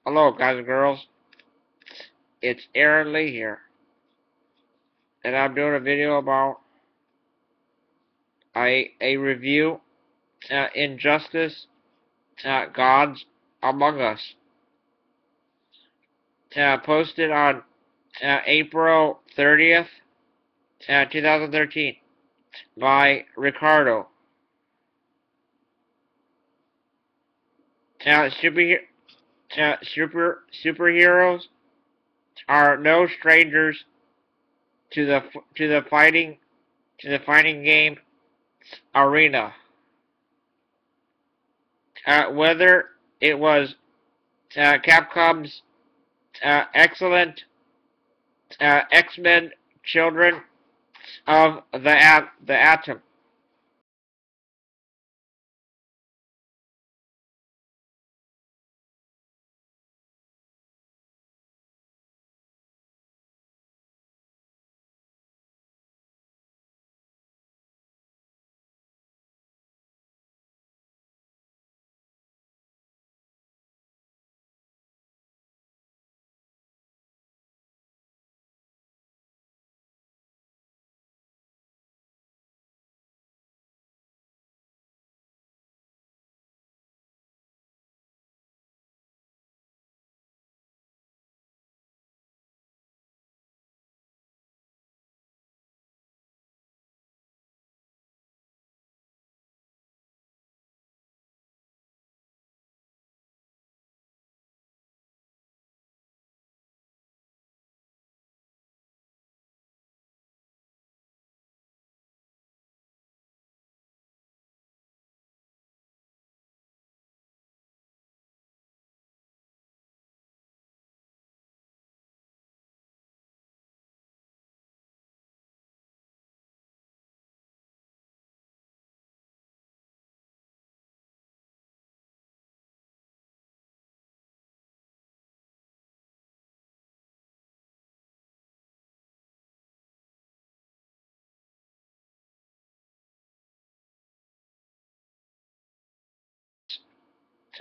Hello, guys and girls. It's Aaron Lee here, and I'm doing a video about a review, Injustice, Gods Among Us, posted on April 30th, 2013, by Ricardo. Uh, superheroes are no strangers to the fighting game arena. Whether it was Capcom's excellent X-Men Children of the Atom.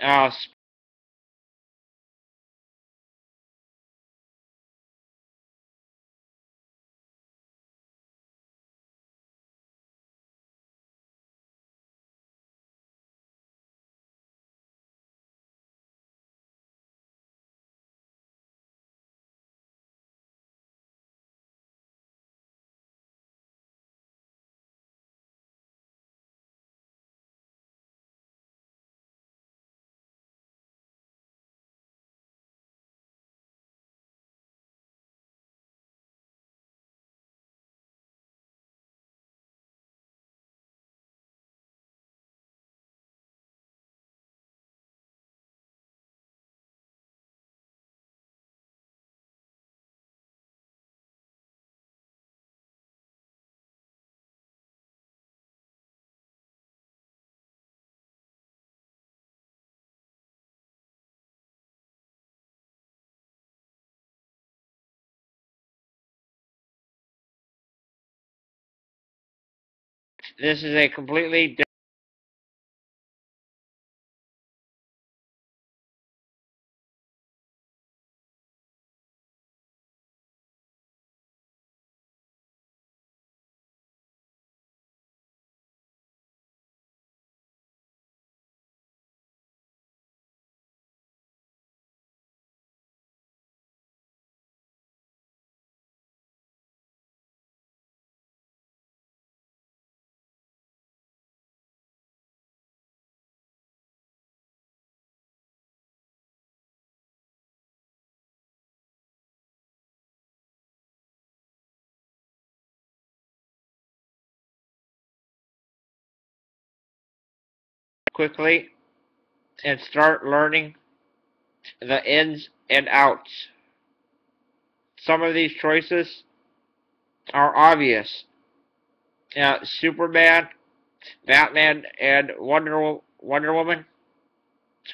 Uh, this is a completely quickly and start learning the ins and outs. Some of these choices are obvious. Superman, Batman, and Wonder Woman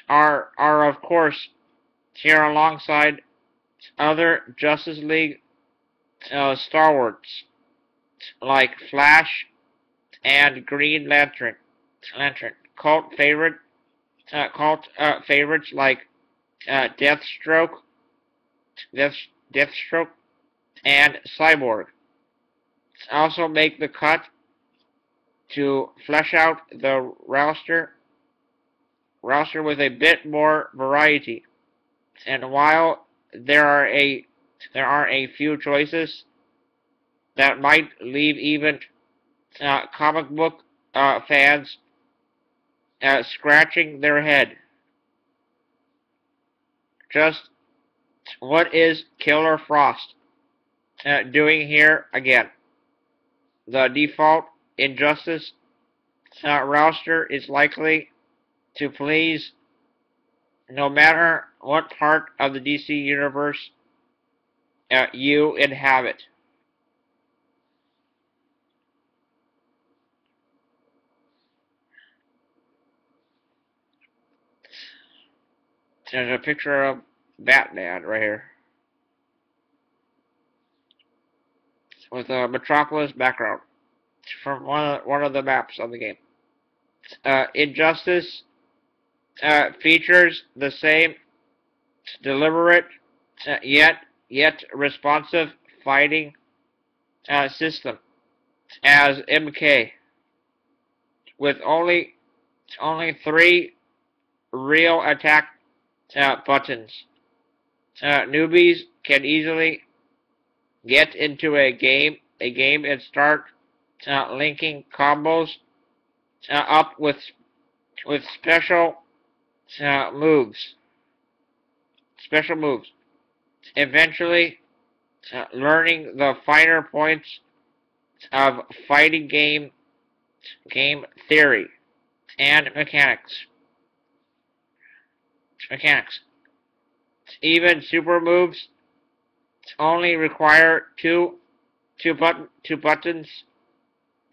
are of course here alongside other Justice League stalwarts like Flash and Green Lantern. Cult favorites like Deathstroke, Deathstroke, and Cyborg. Also make the cut to flesh out the roster with a bit more variety. And while there are a few choices that might leave even comic book fans scratching their head, just what is Killer Frost doing here again? The default Injustice roster is likely to please no matter what part of the DC universe you inhabit. There's a picture of Batman right here with a Metropolis background from one of the maps of the game. Injustice features the same deliberate yet responsive fighting system as MK, with only three real attack buttons. Newbies can easily get into a game and start linking combos up with special moves. Special moves. Eventually, learning the finer points of fighting game theory and mechanics. Even super moves only require two buttons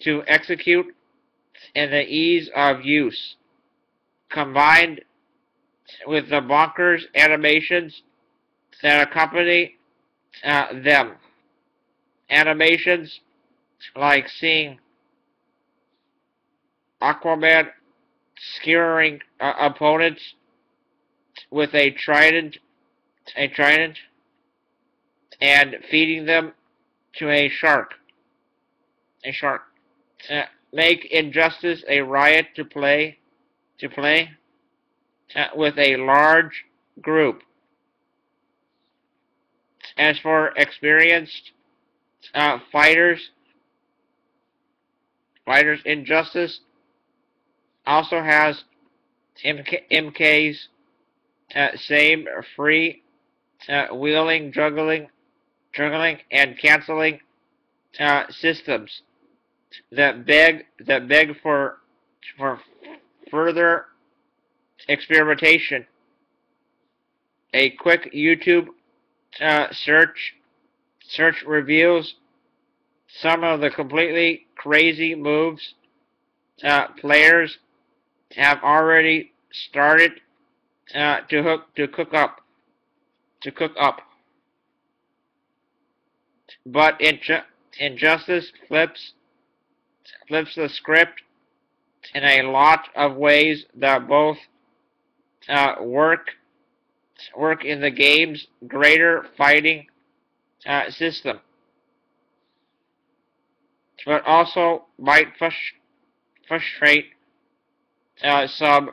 to execute, and the ease of use, combined with the bonkers animations that accompany them. Animations like seeing Aquaman skewering opponents with a trident, and feeding them to a shark. Make Injustice a riot to play with a large group. As for experienced fighters, Injustice also has MK's same free wheeling, juggling, and canceling systems that beg for further experimentation. A quick YouTube search reveals some of the completely crazy moves players have already started to cook up. But Injustice flips the script in a lot of ways that both work in the game's greater fighting system, but also might frustrate some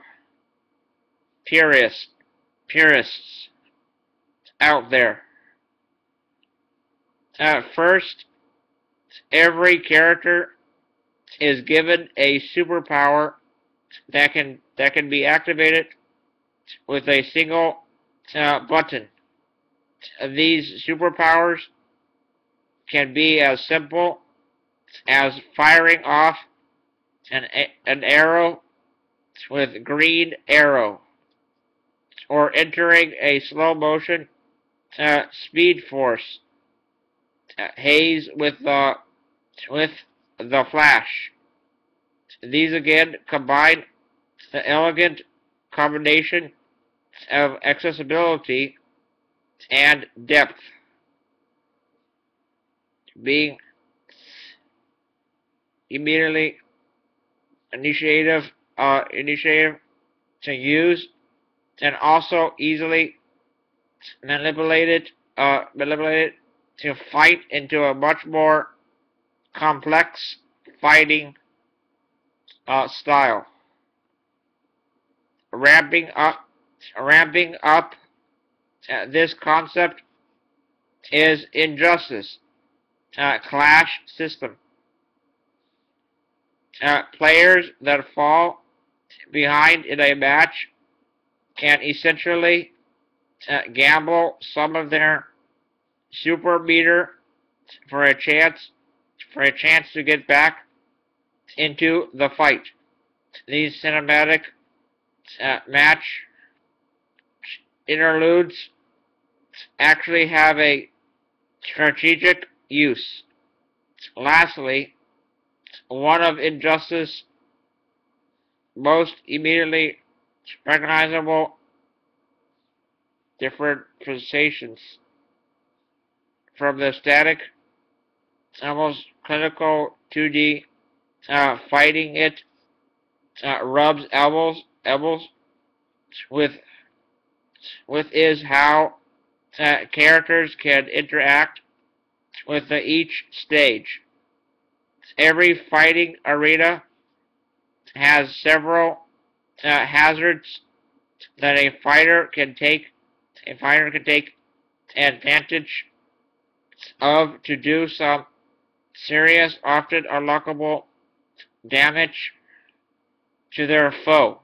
purists out there. First, every character is given a superpower that can be activated with a single button. These superpowers can be as simple as firing off an arrow with green arrow, or entering a slow motion Speed Force haze with the Flash. These again combine the elegant combination of accessibility and depth, being immediately initiative to use, and also easily manipulated to fight into a much more complex fighting style. Ramping up this concept is Injustice Clash system. Players that fall behind in a match can essentially gamble some of their super meter for a chance to get back into the fight. These cinematic match interludes actually have a strategic use. Lastly, one of Injustice's most immediately recognizable differentiations from the static, almost clinical 2D fighting it rubs elbows with is how characters can interact with each stage. Every fighting arena has several hazards that a fighter can take advantage of to do some serious, often unlockable damage to their foe.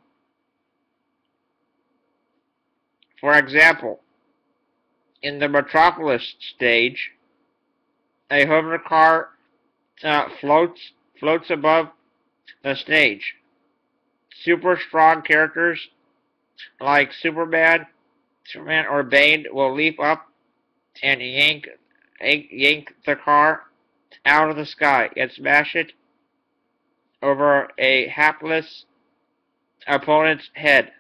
For example, in the Metropolis stage, a hover car floats above the stage. Super strong characters like Superman or Bane will leap up and yank the car out of the sky and smash it over a hapless opponent's head.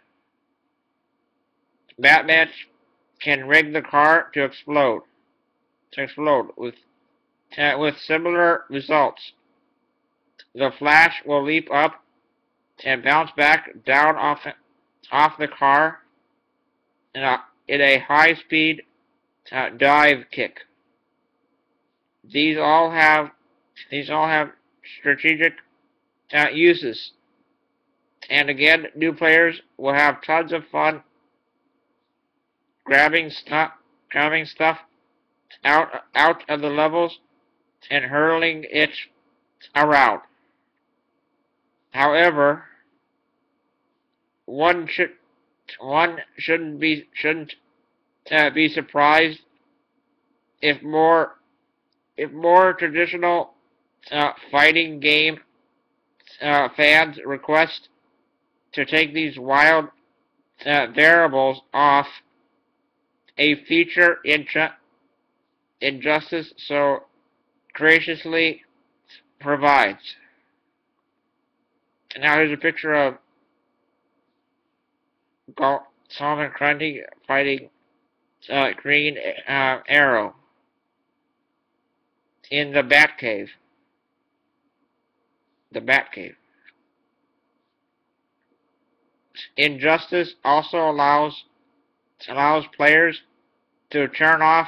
Batman can rig the car to explode with similar results. The Flash will leap up and bounce back down off the car in a high-speed dive kick. These all have strategic uses, and again, new players will have tons of fun grabbing stuff out of the levels and hurling it around. However, one shouldn't be surprised if more traditional fighting game fans request to take these wild variables off a feature Injustice so graciously provides. And now here's a picture of Solomon Grundy fighting Green Arrow in the Batcave. The Batcave. Injustice also allows players to turn off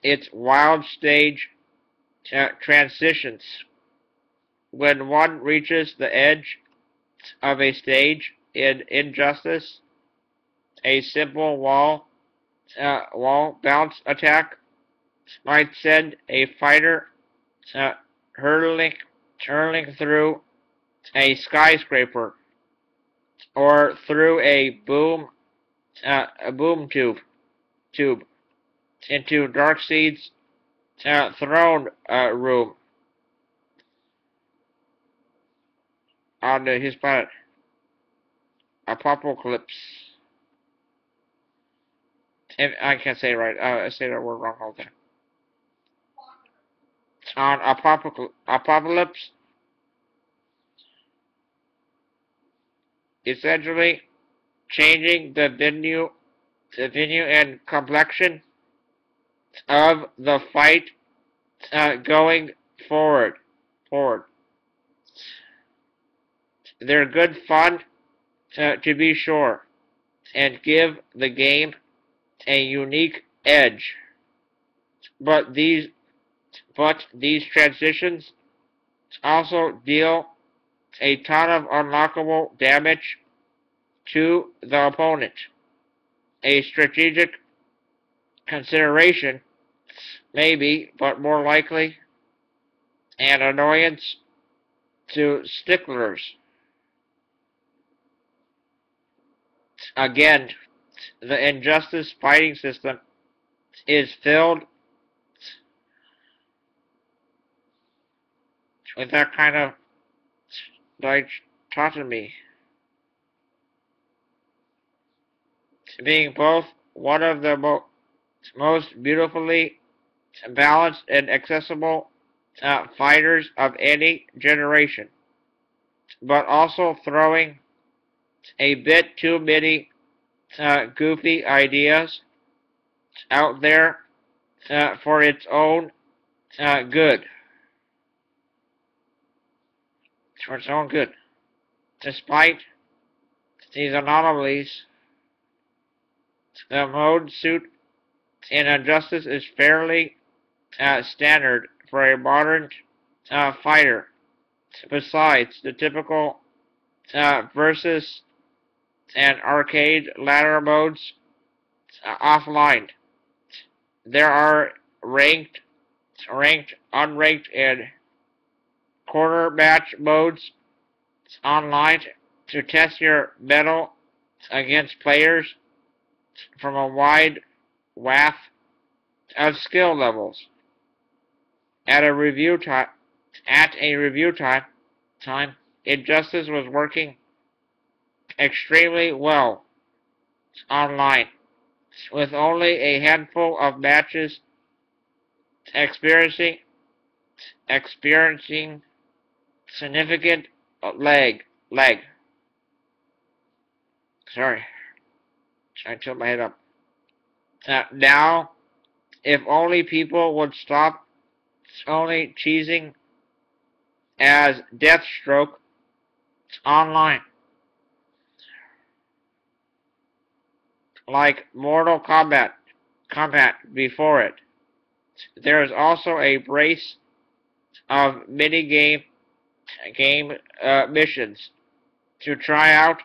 its wild stage transitions. When one reaches the edge of a stage in Injustice, a simple wall bounce attack might send a fighter hurtling through a skyscraper or through a boom tube into Darkseid's throne room on his planet Apocalypse. And I can't say it right. I say that word wrong all the time. On Apocalypse, essentially changing the venue and complexion of the fight going forward. They're good fun to be sure, and give the game a unique edge. But these transitions also deal a ton of unlockable damage to the opponent. A strategic consideration, maybe, but more likely an annoyance to sticklers. Again, the Injustice fighting system is filled with that kind of dichotomy, being both one of the most beautifully balanced and accessible fighters of any generation, but also throwing a bit too many goofy ideas out there for its own good. For its own good. Despite these anomalies, the mode suit in Injustice is fairly standard for a modern fighter. Besides the typical versus and arcade ladder modes offline, there are ranked, unranked, and quarter match modes online to test your mettle against players from a wide wath of skill levels. At a review time, Injustice was working extremely well online, with only a handful of matches experiencing significant lag. Sorry, trying to tilt my head up. Now, if only people would stop only cheesing as Deathstroke online, like Mortal Kombat before it. There is also a brace of mini-game missions to try out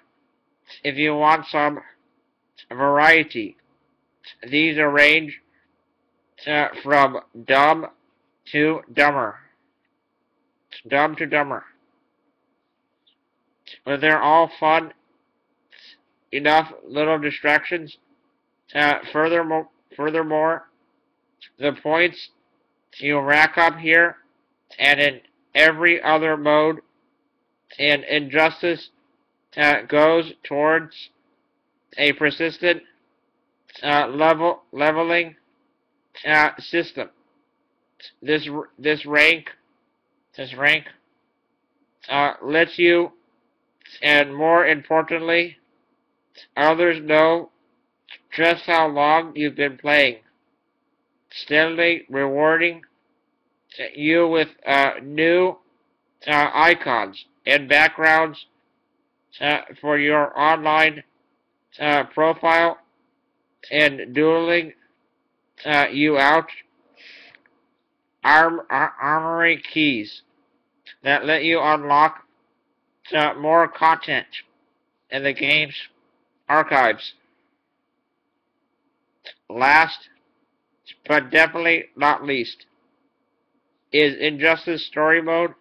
if you want some variety. These range from dumb to dumber. But they're all fun enough little distractions. Furthermore, the points you rack up here and in every other mode in Injustice goes towards a persistent leveling system. This rank lets you, and more importantly, others know just how long you've been playing, steadily rewarding you with new icons and backgrounds for your online profile, and dueling you out armory keys that let you unlock more content in the game's archives. Last, but definitely not least, is Injustice Story Mode.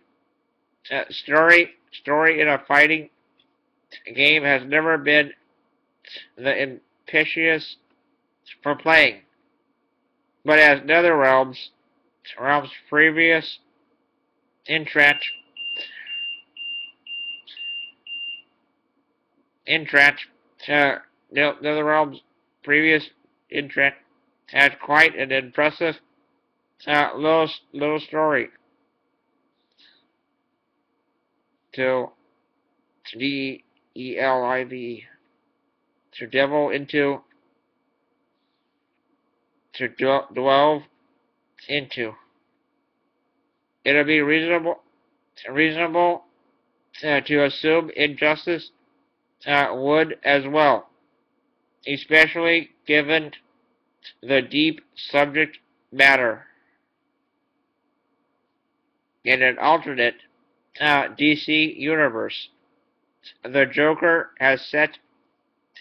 Story in a fighting game has never been the impetuous for playing, but as NetherRealm's previous entrant NetherRealm's previous entrant had quite an impressive little story to DELIVE, to delve into, It'll be reasonable to assume Injustice would as well, especially given the deep subject matter. In an alternate DC universe, the Joker has set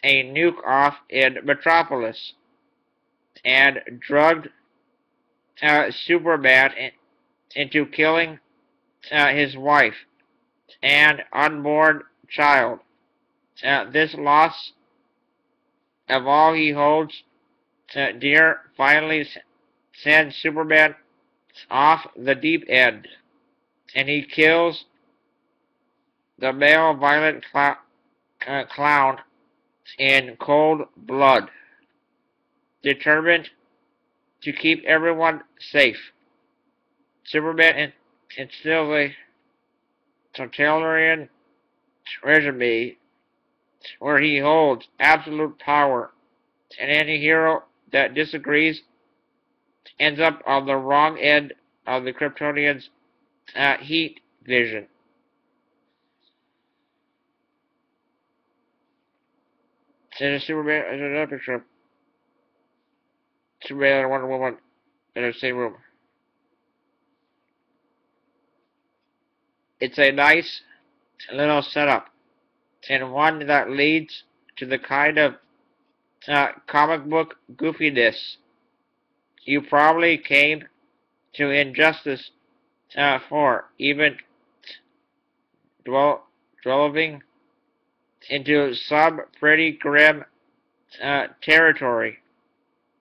a nuke off in Metropolis and drugged Superman into killing his wife and unborn child. This loss of all he holds dear finally sends Superman off the deep end, and he kills the male violent clown in cold blood, determined to keep everyone safe. Superman instills a totalitarian regime where he holds absolute power, and any hero that disagrees ends up on the wrong end of the Kryptonians' heat vision. There's Superman in another picture of Superman and Wonder Woman in the same room. It's a nice little setup, and one that leads to the kind of comic book goofiness you probably came to Injustice for, even delving into some pretty grim territory.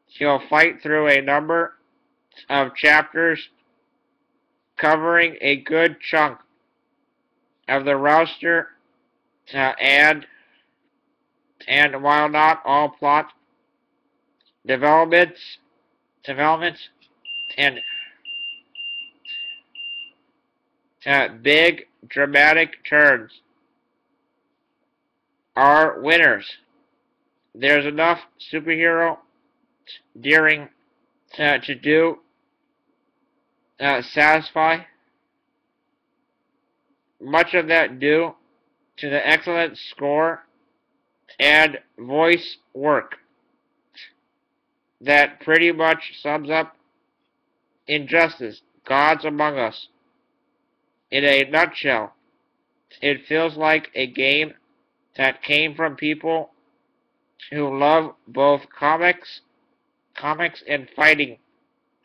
He'll fight through a number of chapters covering a good chunk of the roster, and while not all plot developments and big dramatic turns are winners, there's enough superhero daring to do satisfy. Much of that due to the excellent score and voice work that pretty much sums up Injustice, Gods Among Us. In a nutshell, it feels like a game that came from people who love both comics and fighting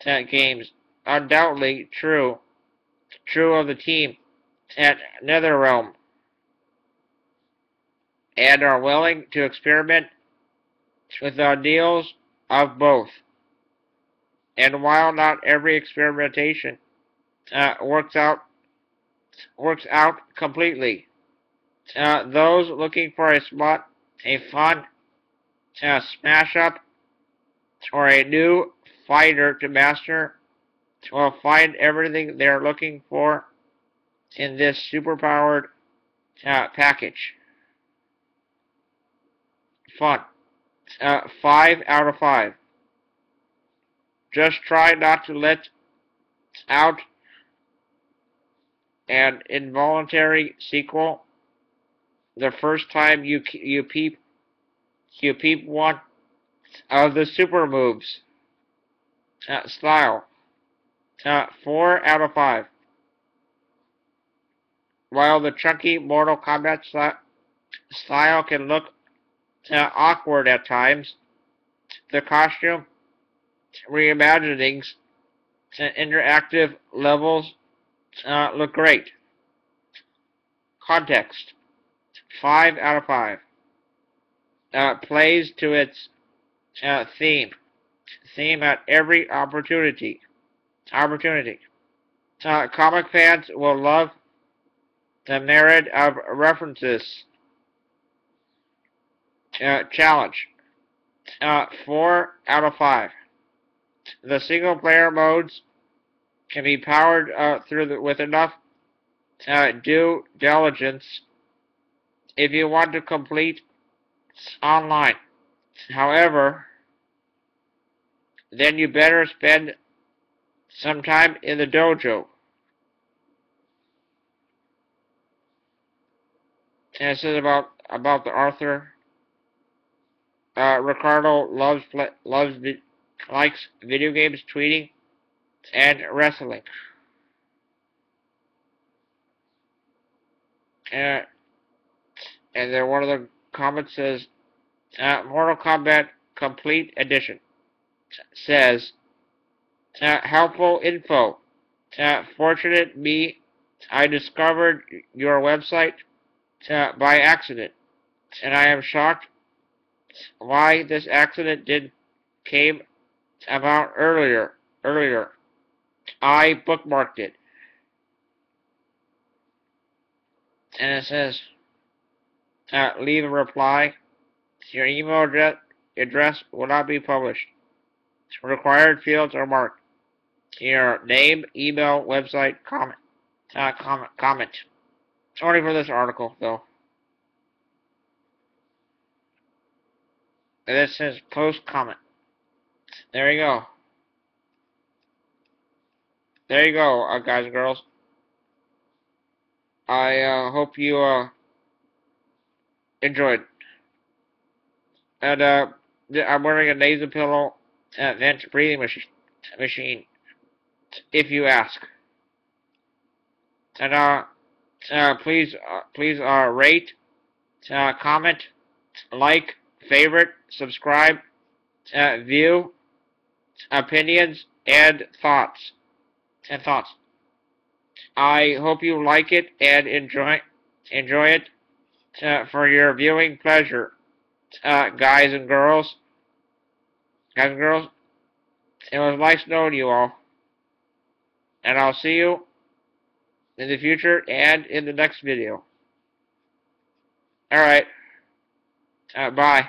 games. Undoubtedly true of the team at NetherRealm, and are willing to experiment with the ideals of both. And while not every experimentation works out completely, those looking for a fun smash up or a new fighter to master will find everything they're looking for in this superpowered package. Fun. 5 out of 5. Just try not to let out an involuntary sequel the first time you peep one of the super moves. Style. 4 out of 5. While the chunky Mortal Kombat style can look awkward at times, the costume reimaginings and interactive levels look great. Context. 5 out of 5. Plays to its theme at every opportunity. Comic fans will love the merit of references. Challenge. 4 out of 5. The single-player modes can be powered through with enough due diligence if you want to complete online. However, then you better spend some time in the dojo. And this is about the Arthur. Ricardo loves likes video games, tweeting, and wrestling. Uh, and then one of the comments says, Mortal Kombat Complete Edition says, helpful info. Fortunate me, I discovered your website by accident, and I am shocked why this accident did came about earlier. I bookmarked it, and it says, leave a reply. Your email address will not be published. Required fields are marked. Your name, email, website, comment. Comment. Sorry for this article, though. And it says post comment. There you go. There you go, guys and girls. I hope you enjoyed. And I'm wearing a nasal pillow vent breathing machine, if you ask. And please rate, comment, like, favorite, subscribe, view, opinions, and thoughts. I hope you like it and enjoy it for your viewing pleasure, guys and girls. It was nice knowing you all, and I'll see you in the future and in the next video. Alright, bye.